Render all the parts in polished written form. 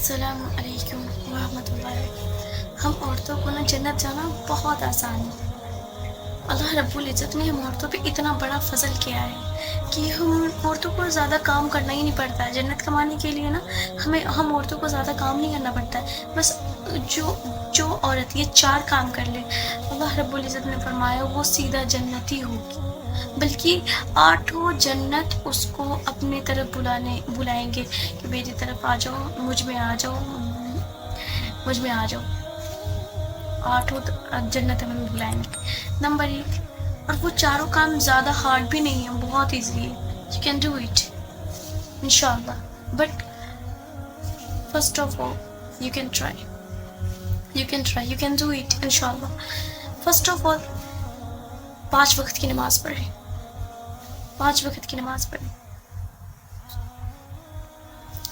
السلام علیکم ورحمۃ اللہ۔ ہم عورتوں کو نا جنت جانا بہت آسان ہے۔ اللہ رب العزت نے ہم عورتوں پہ اتنا بڑا فضل کیا ہے کہ ہم عورتوں کو زیادہ کام کرنا ہی نہیں پڑتا ہے جنت کمانے کے لیے نا۔ ہم عورتوں کو زیادہ کام نہیں کرنا پڑتا ہے، بس جو عورت یہ 4 کام کر لے، اللہ رب العزت نے فرمایا وہ سیدھا جنتی ہوگی، بلکہ 8 جنت اس کو اپنے طرف بلائیں گے کہ میری طرف آ جاؤ، مجھ میں آ جاؤ، مجھ میں آ جاؤ۔ 8 جنت ہمیں بلائیں گے۔ نمبر 1، اور وہ 4 کام زیادہ ہارڈ بھی نہیں ہیں، بہت ایزی ہے، یو کین ڈو اٹ انشاءاللہ۔ But first of all you can try, you can do it انشاءاللہ۔ فرسٹ آف آل 5 وقت کی نماز پڑھیں، 5 وقت کی نماز پڑھیں۔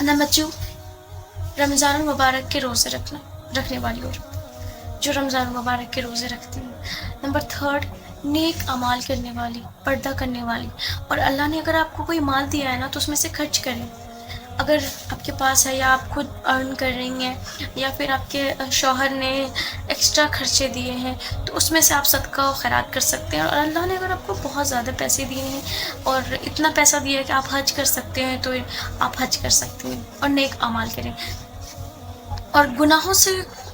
نمبر 2، رمضان المبارک کے روزے رکھنے والی عورت جو رمضان المبارک کے روزے رکھتی ہیں۔ نمبر 3، نیک اعمال کرنے والی، پردہ کرنے والی، اور اللہ نے اگر آپ کو کوئی مال دیا ہے نا تو اس میں سے خرچ کریں۔ اگر آپ کے پاس ہے یا آپ خود ارن کر رہی ہیں یا پھر آپ کے شوہر نے ایکسٹرا خرچے دیے ہیں تو اس میں سے آپ صدقہ و خیرات کر سکتے ہیں۔ اور اللہ نے اگر آپ کو بہت زیادہ پیسے دیے ہیں اور اتنا پیسہ دیا ہے کہ آپ حج کر سکتے ہیں تو آپ حج کر سکتے ہیں اور نیک اعمال کریں، اور گناہوں سے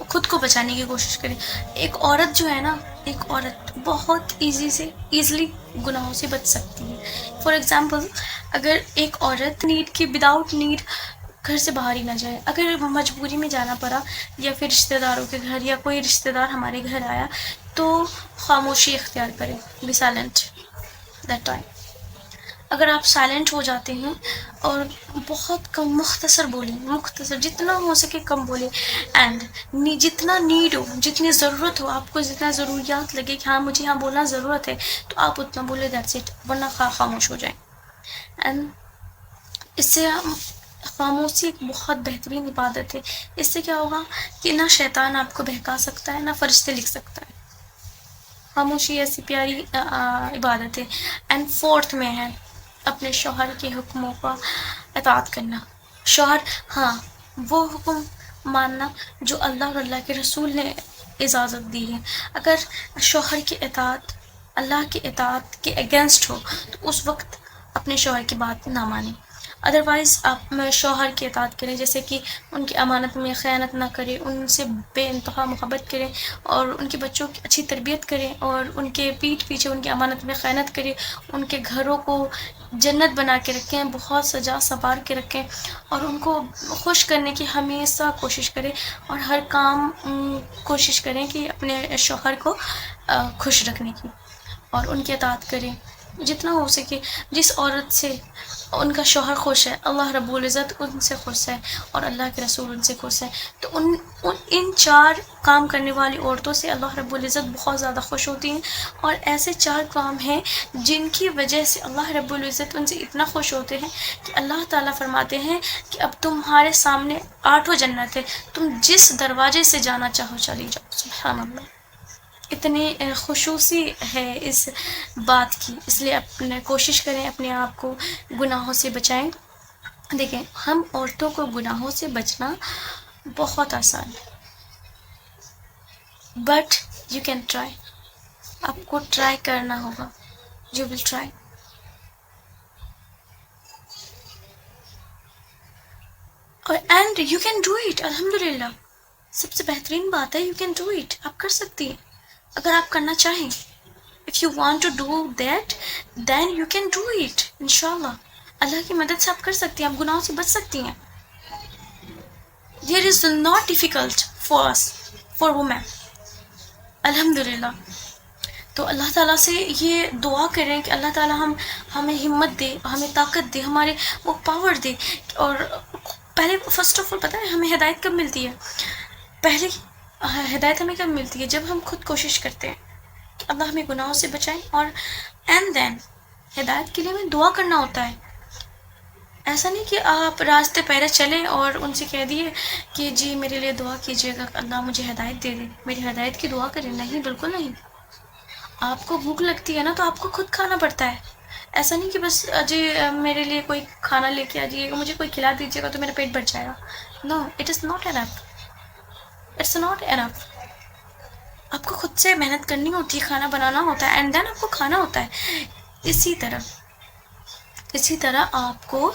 خود کو بچانے کی کوشش کریں۔ ایک عورت جو ہے نا، ایک عورت بہت ایزلی گناہوں سے بچ سکتی ہے۔ فار ایگزامپل، اگر ایک عورت نیڈ کی وداؤٹ نیڈ گھر سے باہر ہی نہ جائے، اگر مجبوری میں جانا پڑا یا پھر رشتہ داروں کے گھر یا کوئی رشتہ دار ہمارے گھر آیا تو خاموشی اختیار کریں، بی سائلنٹ دیٹ ٹائم۔ اگر آپ سائلنٹ ہو جاتے ہیں اور بہت کم مختصر بولیں، مختصر جتنا ہو سکے کم بولیں، اینڈ جتنا نیڈ ہو، جتنی ضرورت ہو، آپ کو جتنا ضروریات لگے کہ ہاں مجھے یہاں بولنا ضرورت ہے تو آپ اتنا بولے، دیٹس اٹ، ورنہ خاموش ہو جائیں۔ اینڈ اس سے خاموشی ایک بہت بہترین عبادت ہے۔ اس سے کیا ہوگا کہ نہ شیطان آپ کو بہکا سکتا ہے، نہ فرشتے لکھ سکتا ہے۔ خاموشی ایسی پیاری عبادت ہے۔ اینڈ 4 میں ہے اپنے شوہر کے حکموں کا اطاعت کرنا۔ شوہر، ہاں، وہ حکم ماننا جو اللہ اور اللہ کے رسول نے اجازت دی ہے۔ اگر شوہر کی اطاعت اللہ کی اطاعت کے اگینسٹ ہو تو اس وقت اپنے شوہر کی بات نہ مانیں۔ ادروائز آپ شوہر کی اطاعت کریں، جیسے کہ ان کی امانت میں خیانت نہ کریں، ان سے بے انتہا محبت کریں اور ان کے بچوں کی اچھی تربیت کریں، اور ان کے پیٹھ پیچھے ان کی امانت میں خیانت کریں، ان کے گھروں کو جنت بنا کے رکھیں، بہت سجا سنوار کے رکھیں، اور ان کو خوش کرنے کی ہمیشہ کوشش کریں، اور ہر کام کوشش کریں کہ اپنے شوہر کو خوش رکھنے کی، اور ان کی اطاعت کریں جتنا ہو سکے۔ جس عورت سے ان کا شوہر خوش ہے، اللہ رب العزت ان سے خوش ہے اور اللہ کے رسول ان سے خوش ہے، تو ان 4 کام کرنے والی عورتوں سے اللہ رب العزت بہت زیادہ خوش ہوتی ہیں۔ اور ایسے 4 کام ہیں جن کی وجہ سے اللہ رب العزت ان سے اتنا خوش ہوتے ہیں کہ اللہ تعالیٰ فرماتے ہیں کہ اب تمہارے سامنے 8 جنت ہے، تم جس دروازے سے جانا چاہو چلی جاؤ۔ سبحان اللہ، اتنی خصوصی ہے اس بات کی، اس لیے اپنے کوشش کریں اپنے آپ کو گناہوں سے بچائیں۔ دیکھیں، ہم عورتوں کو گناہوں سے بچنا بہت آسان ہے، بٹ یو کین ٹرائی، آپ کو ٹرائی کرنا ہوگا، یو ول ٹرائی۔ اور and you can do it, الحمدللہ، سب سے بہترین بات ہے یو کین ڈو اٹ، آپ کر سکتی ہیں اگر آپ کرنا چاہیں۔ If you want to do that, then you can do it انشاءاللہ۔ اللہ کی مدد سے آپ کر سکتی ہیں، آپ گناہوں سے بچ سکتی ہیں۔ There is not difficult for us, for women، الحمدللہ۔ تو اللہ تعالیٰ سے یہ دعا کریں کہ اللہ تعالیٰ ہمیں ہمت دے، ہمیں طاقت دے، ہمارے وہ پاور دے۔ اور پہلے فرسٹ آف آل پتہ ہے ہمیں ہدایت کب ملتی ہے؟ پہلے ہدایت ہمیں کب ملتی ہے؟ جب ہم خود کوشش کرتے ہیں کہ اللہ ہمیں گناہوں سے بچائیں، اور اینڈ دین ہدایت کے لیے ہمیں دعا کرنا ہوتا ہے۔ ایسا نہیں کہ آپ راستے پہلے چلیں اور ان سے کہہ دیے کہ جی میرے لیے دعا کیجیے گا، اللہ مجھے ہدایت دے دے، میری ہدایت کی دعا کریں۔ نہیں، بالکل نہیں۔ آپ کو بھوک لگتی ہے نا تو آپ کو خود کھانا پڑتا ہے، ایسا نہیں کہ بس جی میرے لیے کوئی کھانا لے کے آ جائیے گا، مجھے کوئی کھلا دیجیے گا تو میرا پیٹ بھر جائے گا. No, it is not enough. It's not enough. آپ کو خود سے محنت کرنی ہوتی ہے، کھانا بنانا ہوتا ہے، اینڈ دین آپ کو کھانا ہوتا ہے. اسی طرح آپ کو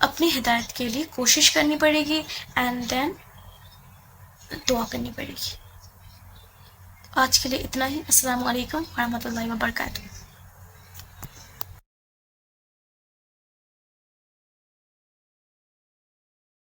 اپنی ہدایت کے لیے کوشش کرنی پڑے گی، اینڈ دین دعا کرنی پڑے گی. آج کے لیے اتنا ہی. السلام علیکم ورحمۃ اللہ وبرکاتہ.